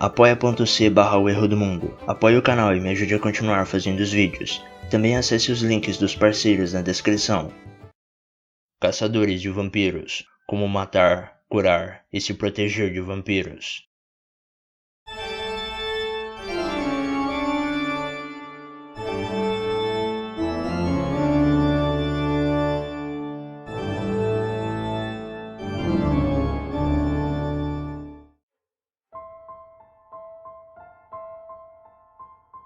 apoia.c/o erro do mundo. Apoie o canal e me ajude a continuar fazendo os vídeos. Também acesse os links dos parceiros na descrição. Caçadores de vampiros. Como matar, curar e se proteger de vampiros.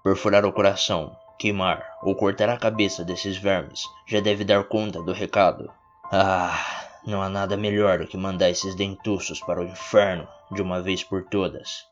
Perfurar o coração, queimar ou cortar a cabeça desses vermes já deve dar conta do recado. Não há nada melhor do que mandar esses dentuços para o inferno de uma vez por todas.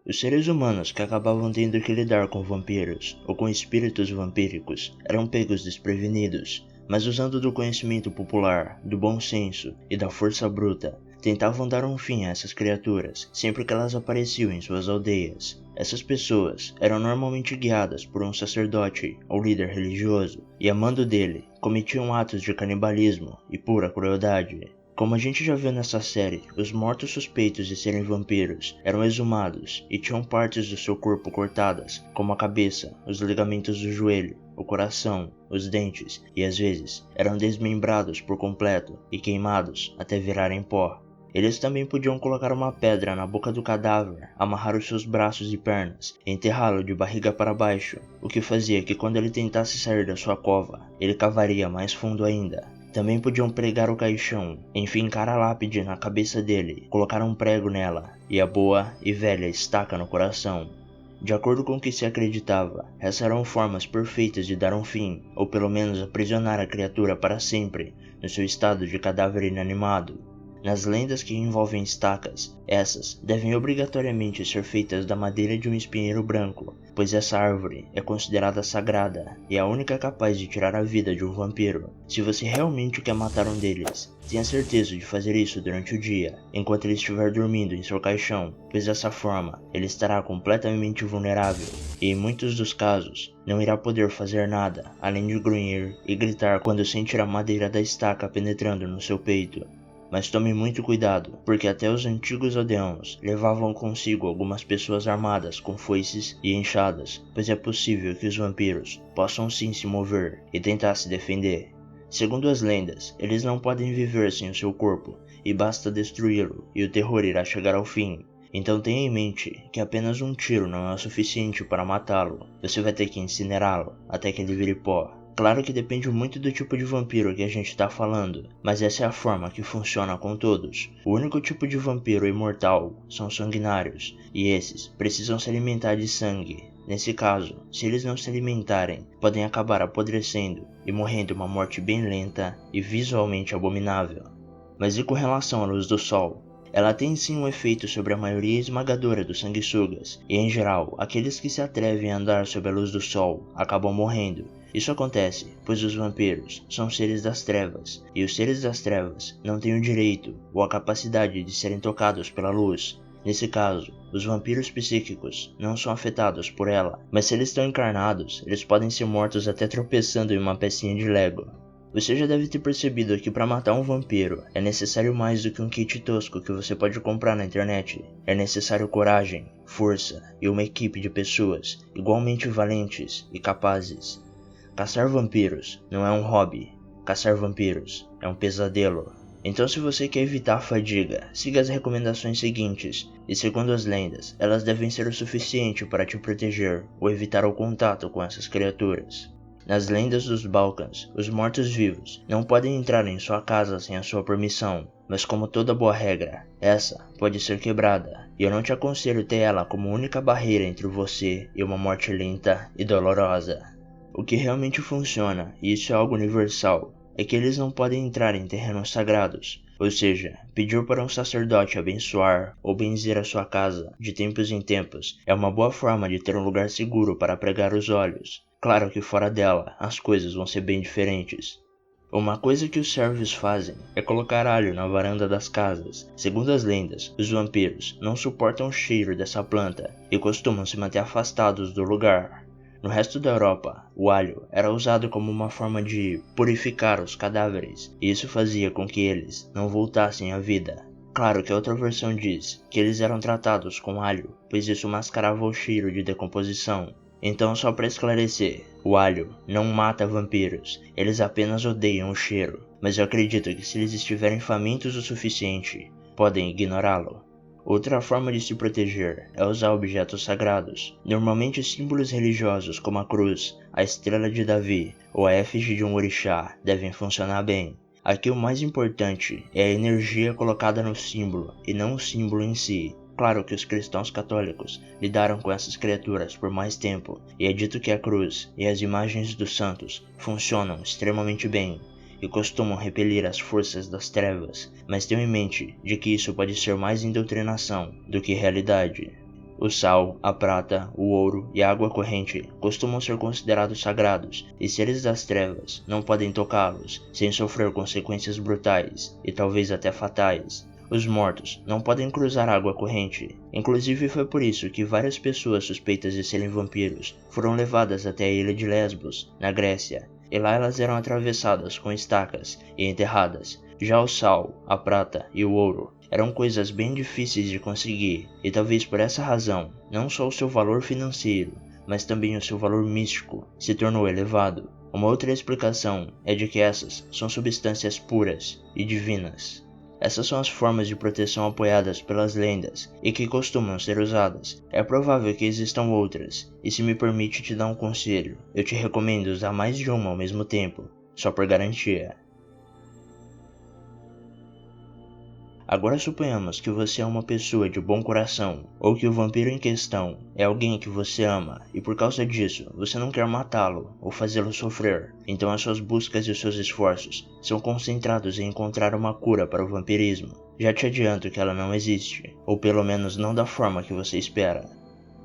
Os seres humanos que acabavam tendo que lidar com vampiros ou com espíritos vampíricos eram pegos desprevenidos, mas usando do conhecimento popular, do bom senso e da força bruta, tentavam dar um fim a essas criaturas sempre que elas apareciam em suas aldeias. Essas pessoas eram normalmente guiadas por um sacerdote ou líder religioso e, a mando dele, cometiam atos de canibalismo e pura crueldade. Como a gente já viu nessa série, os mortos suspeitos de serem vampiros eram exumados e tinham partes do seu corpo cortadas, como a cabeça, os ligamentos do joelho, o coração, os dentes, e às vezes eram desmembrados por completo e queimados até virarem pó. Eles também podiam colocar uma pedra na boca do cadáver, amarrar os seus braços e pernas e enterrá-lo de barriga para baixo, o que fazia que quando ele tentasse sair da sua cova, ele cavaria mais fundo ainda. Também podiam pregar o caixão, enfincar a lápide na cabeça dele, colocar um prego nela e a boa e velha estaca no coração. De acordo com o que se acreditava, essas eram formas perfeitas de dar um fim, ou pelo menos aprisionar a criatura para sempre, no seu estado de cadáver inanimado. Nas lendas que envolvem estacas, essas devem obrigatoriamente ser feitas da madeira de um espinheiro branco, pois essa árvore é considerada sagrada e a única capaz de tirar a vida de um vampiro. Se você realmente quer matar um deles, tenha certeza de fazer isso durante o dia, enquanto ele estiver dormindo em seu caixão, pois dessa forma ele estará completamente vulnerável e, em muitos dos casos, não irá poder fazer nada além de grunhir e gritar quando sentir a madeira da estaca penetrando no seu peito. Mas tome muito cuidado, porque até os antigos aldeãos levavam consigo algumas pessoas armadas com foices e enxadas, pois é possível que os vampiros possam sim se mover e tentar se defender. Segundo as lendas, eles não podem viver sem o seu corpo, e basta destruí-lo e o terror irá chegar ao fim. Então tenha em mente que apenas um tiro não é o suficiente para matá-lo, você vai ter que incinerá-lo até que ele vire pó. Claro que depende muito do tipo de vampiro que a gente está falando, mas essa é a forma que funciona com todos. O único tipo de vampiro imortal são os sanguinários, e esses precisam se alimentar de sangue. Nesse caso, se eles não se alimentarem, podem acabar apodrecendo e morrendo uma morte bem lenta e visualmente abominável. Mas e com relação à luz do sol? Ela tem sim um efeito sobre a maioria esmagadora dos sanguessugas, e em geral, aqueles que se atrevem a andar sob a luz do sol acabam morrendo. Isso acontece, pois os vampiros são seres das trevas, e os seres das trevas não têm o direito ou a capacidade de serem tocados pela luz. Nesse caso, os vampiros psíquicos não são afetados por ela, mas se eles estão encarnados, eles podem ser mortos até tropeçando em uma pecinha de Lego. Você já deve ter percebido que para matar um vampiro é necessário mais do que um kit tosco que você pode comprar na internet. É necessário coragem, força e uma equipe de pessoas igualmente valentes e capazes. Caçar vampiros não é um hobby, caçar vampiros é um pesadelo. Então, se você quer evitar a fadiga, siga as recomendações seguintes, e segundo as lendas, elas devem ser o suficiente para te proteger ou evitar o contato com essas criaturas. Nas lendas dos Balcãs, os mortos-vivos não podem entrar em sua casa sem a sua permissão, mas como toda boa regra, essa pode ser quebrada, e eu não te aconselho ter ela como única barreira entre você e uma morte lenta e dolorosa. O que realmente funciona, e isso é algo universal, é que eles não podem entrar em terrenos sagrados, ou seja, pedir para um sacerdote abençoar ou benzer a sua casa de tempos em tempos é uma boa forma de ter um lugar seguro para pregar os olhos. Claro que fora dela, as coisas vão ser bem diferentes. Uma coisa que os servos fazem é colocar alho na varanda das casas. Segundo as lendas, os vampiros não suportam o cheiro dessa planta e costumam se manter afastados do lugar. No resto da Europa, o alho era usado como uma forma de purificar os cadáveres, e isso fazia com que eles não voltassem à vida. Claro que a outra versão diz que eles eram tratados com alho, pois isso mascarava o cheiro de decomposição. Então, só para esclarecer, o alho não mata vampiros, eles apenas odeiam o cheiro, mas eu acredito que se eles estiverem famintos o suficiente, podem ignorá-lo. Outra forma de se proteger é usar objetos sagrados, normalmente símbolos religiosos como a cruz, a estrela de Davi ou a efígie de um orixá devem funcionar bem. Aqui o mais importante é a energia colocada no símbolo e não o símbolo em si. Claro que os cristãos católicos lidaram com essas criaturas por mais tempo, e é dito que a cruz e as imagens dos santos funcionam extremamente bem e costumam repelir as forças das trevas, mas tenham em mente de que isso pode ser mais doutrinação do que realidade. O sal, a prata, o ouro e a água corrente costumam ser considerados sagrados, e seres das trevas não podem tocá-los sem sofrer consequências brutais e talvez até fatais. Os mortos não podem cruzar água corrente. Inclusive foi por isso que várias pessoas suspeitas de serem vampiros foram levadas até a ilha de Lesbos, na Grécia, e lá elas eram atravessadas com estacas e enterradas. Já o sal, a prata e o ouro eram coisas bem difíceis de conseguir, e talvez por essa razão, não só o seu valor financeiro, mas também o seu valor místico se tornou elevado. Uma outra explicação é de que essas são substâncias puras e divinas. Essas são as formas de proteção apoiadas pelas lendas e que costumam ser usadas. É provável que existam outras, e se me permite te dar um conselho, eu te recomendo usar mais de uma ao mesmo tempo, só por garantia. Agora suponhamos que você é uma pessoa de bom coração, ou que o vampiro em questão é alguém que você ama, e por causa disso, você não quer matá-lo ou fazê-lo sofrer. Então as suas buscas e os seus esforços são concentrados em encontrar uma cura para o vampirismo. Já te adianto que ela não existe, ou pelo menos não da forma que você espera.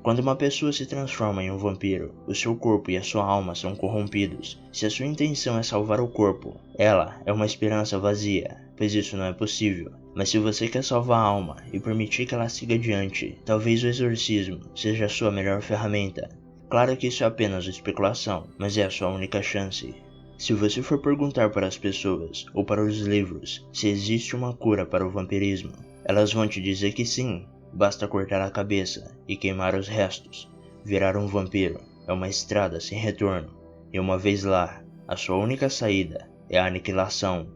Quando uma pessoa se transforma em um vampiro, o seu corpo e a sua alma são corrompidos. Se a sua intenção é salvar o corpo, ela é uma esperança vazia, pois isso não é possível. Mas se você quer salvar a alma e permitir que ela siga adiante, talvez o exorcismo seja a sua melhor ferramenta. Claro que isso é apenas especulação, mas é a sua única chance. Se você for perguntar para as pessoas, ou para os livros, se existe uma cura para o vampirismo, elas vão te dizer que sim. Basta cortar a cabeça e queimar os restos. Virar um vampiro é uma estrada sem retorno, e uma vez lá, a sua única saída é a aniquilação.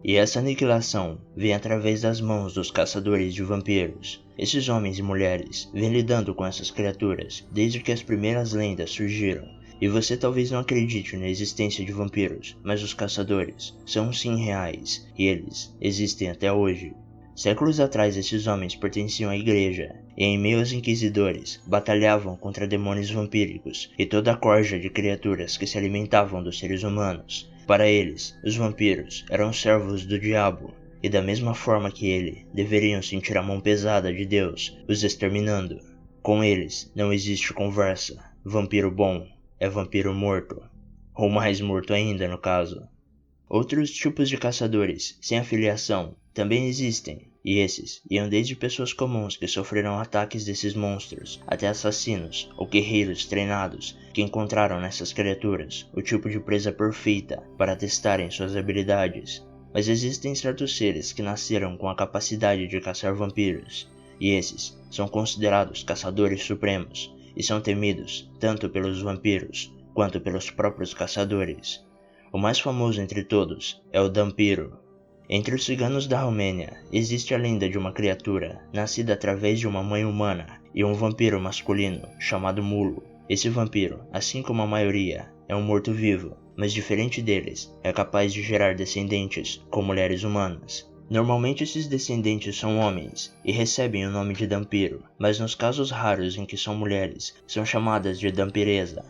E essa aniquilação vem através das mãos dos caçadores de vampiros. Esses homens e mulheres vêm lidando com essas criaturas desde que as primeiras lendas surgiram. E você talvez não acredite na existência de vampiros, mas os caçadores são sim reais, e eles existem até hoje. Séculos atrás esses homens pertenciam à igreja, e em meio aos inquisidores, batalhavam contra demônios vampíricos e toda a corja de criaturas que se alimentavam dos seres humanos. Para eles, os vampiros eram servos do diabo, e da mesma forma que ele, deveriam sentir a mão pesada de Deus, os exterminando. Com eles, não existe conversa. Vampiro bom é vampiro morto, ou mais morto ainda no caso. Outros tipos de caçadores, sem afiliação, também existem, e esses iam desde pessoas comuns que sofreram ataques desses monstros, até assassinos ou guerreiros treinados que encontraram nessas criaturas o tipo de presa perfeita para testarem suas habilidades. Mas existem certos seres que nasceram com a capacidade de caçar vampiros, e esses são considerados caçadores supremos, e são temidos tanto pelos vampiros quanto pelos próprios caçadores. O mais famoso entre todos é o Dampiro. Entre os ciganos da Romênia, existe a lenda de uma criatura nascida através de uma mãe humana e um vampiro masculino chamado Mulo. Esse vampiro, assim como a maioria, é um morto-vivo, mas diferente deles, é capaz de gerar descendentes com mulheres humanas. Normalmente esses descendentes são homens e recebem o nome de Dampiro, mas nos casos raros em que são mulheres, são chamadas de Dampiresa.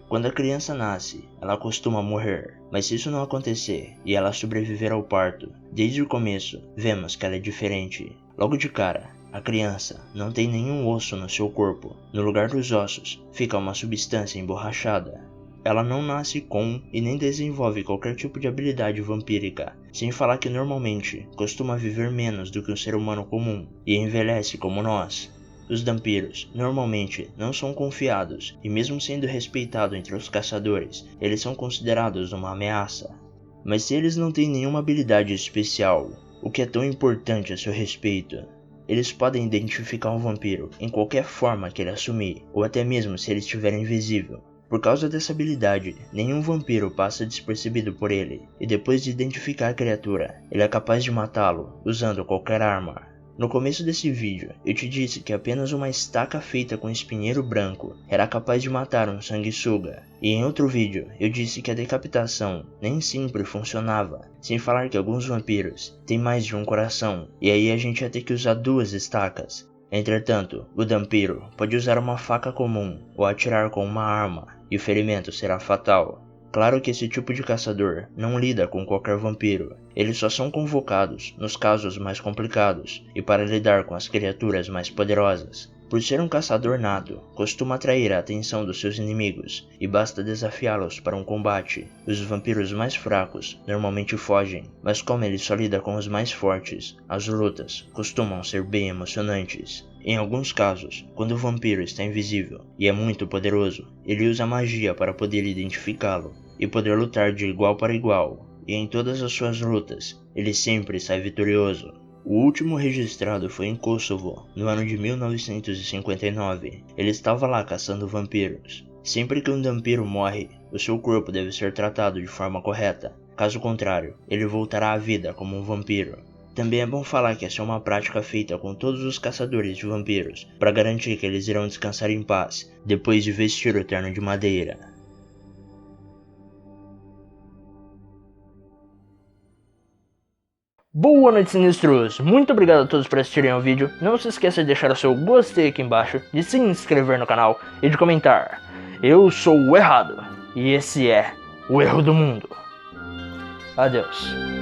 Quando a criança nasce, ela costuma morrer, mas se isso não acontecer e ela sobreviver ao parto, desde o começo, vemos que ela é diferente. Logo de cara, a criança não tem nenhum osso no seu corpo. No lugar dos ossos, fica uma substância emborrachada. Ela não nasce com e nem desenvolve qualquer tipo de habilidade vampírica, sem falar que normalmente costuma viver menos do que um ser humano comum e envelhece como nós. Os vampiros, normalmente, não são confiados, e mesmo sendo respeitados entre os caçadores, eles são considerados uma ameaça. Mas se eles não têm nenhuma habilidade especial, o que é tão importante a seu respeito, eles podem identificar um vampiro em qualquer forma que ele assumir, ou até mesmo se ele estiver invisível. Por causa dessa habilidade, nenhum vampiro passa despercebido por ele, e depois de identificar a criatura, ele é capaz de matá-lo usando qualquer arma. No começo desse vídeo, eu te disse que apenas uma estaca feita com espinheiro branco era capaz de matar um sanguessuga, e em outro vídeo eu disse que a decapitação nem sempre funcionava, sem falar que alguns vampiros têm mais de um coração, e aí a gente ia ter que usar 2 estacas. Entretanto, o vampiro pode usar uma faca comum ou atirar com uma arma, e o ferimento será fatal. Claro que esse tipo de caçador não lida com qualquer vampiro, eles só são convocados nos casos mais complicados e para lidar com as criaturas mais poderosas. Por ser um caçador nato, costuma atrair a atenção dos seus inimigos e basta desafiá-los para um combate. Os vampiros mais fracos normalmente fogem, mas como ele só lida com os mais fortes, as lutas costumam ser bem emocionantes. Em alguns casos, quando o vampiro está invisível e é muito poderoso, ele usa magia para poder identificá-lo e poder lutar de igual para igual, e em todas as suas lutas, ele sempre sai vitorioso. O último registrado foi em Kosovo, no ano de 1959. Ele estava lá caçando vampiros. Sempre que um vampiro morre, o seu corpo deve ser tratado de forma correta. Caso contrário, ele voltará à vida como um vampiro. Também é bom falar que essa é uma prática feita com todos os caçadores de vampiros, para garantir que eles irão descansar em paz, depois de vestir o terno de madeira. Boa noite, sinistros! Muito obrigado a todos por assistirem ao vídeo. Não se esqueça de deixar o seu gostei aqui embaixo, de se inscrever no canal e de comentar: eu sou o errado e esse é o erro do mundo. Adeus.